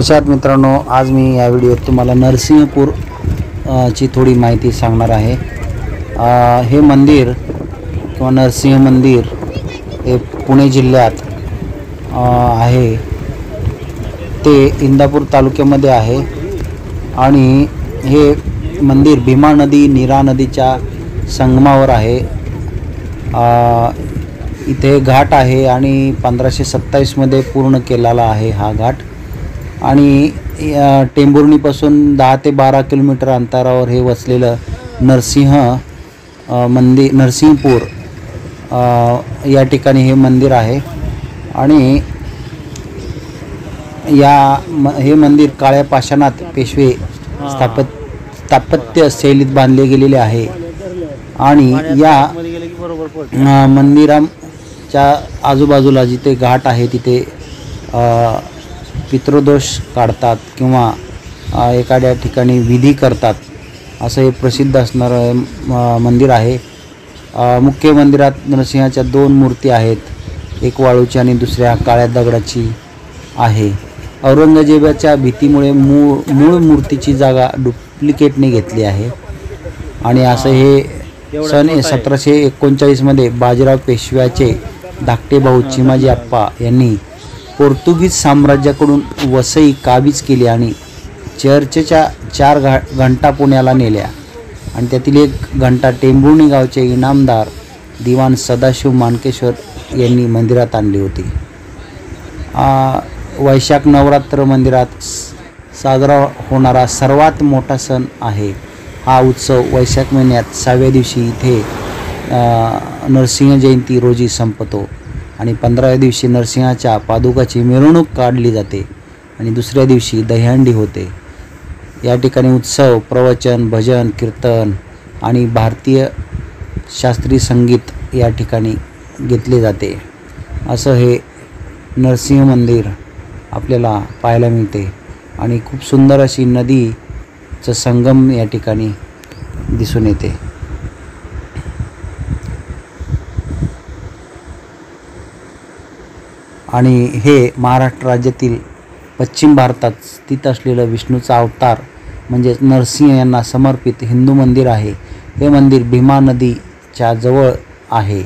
कशा आहात मित्रांनो, आज मी या व्हिडिओत तुम्हाला नरसिंहपूर ची थोडी माहिती सांगणार आहे। हे मंदिर किंवा नरसिंह मंदिर हे पुणे जिल्ह्यात आहे। ते इंदापूर तालुक्यामध्ये आहे आणि हे मंदिर भीमा नदी नीरा नदीच्या संगमावर आहे। इथे घाट आहे आणि 1527 मध्ये पूर्ण केलेला आहे हा घाट। आणि टेंभुर्णीपासून 10 ते 12 किलोमीटर अंतरावर हे वसलेलं नरसिंहपूर या ठिकाणी हे मंदिर आहे। आणि हे मंदिर काळ्या पाषाणात पेशवे स्थापत्य शैलीत बांधले गेलेले आहे। आणि या मंदिराच्या आजूबाजूला जिथे घाट आहे तिथे पितृदोष काढतात किंवा एखाद्या ठिकाणी विधी करतात, असं हे प्रसिद्ध असणारं मंदिर आहे। मुख्य मंदिरात नरसिंहाच्या 2 मूर्ती आहेत, एक वाळूची आणि दुसऱ्या काळ्या दगडाची आहे। औरंगजेबाच्या भीतीमुळे मूळ मूर्तीची जागा डुप्लिकेटने घेतली आहे। आणि असं हे सन 1739 मध्ये बाजीराव पेशव्याचे धाकटे भाऊ चिमाजी आप्पा यांनी पोर्तुगीज साम्राज्याकडून वसई काबीज केली आणि चर्चच्या 4 घंटा पुण्याला नेल्या आणि त्यातील एक घंटा टेंभुर्णी गावचे इनामदार दिवाण सदाशिव मानकेश्वर यांनी मंदिरात आणली होती। वैशाख नवरात्र मंदिरात साजरा होणारा सर्वात मोठा सण आहे। हा उत्सव वैशाख महिन्यात 6व्या दिवशी इथे नरसिंह जयंती रोजी संपतो आणि 15व्या दिवशी नरसिंहाच्या पादुकाची मिरवणूक काढली जाते आणि दुसऱ्या दिवशी दहीहंडी होते। या ठिकाणी उत्सव, प्रवचन, भजन, कीर्तन आणि भारतीय शास्त्रीय संगीत या ठिकाणी घेतले जाते। असं हे नरसिंह मंदिर आपल्याला पाहायला मिळते आणि खूप सुंदर अशी नदीचा संगम या ठिकाणी दिसून येते। आणि हे महाराष्ट्र राज्यातील पश्चिम भारतात स्थित असलेलं विष्णूचा अवतार म्हणजे नरसिंह यांना समर्पित हिंदू मंदिर आहे। हे मंदिर भीमा नदीच्या जवळ आहे।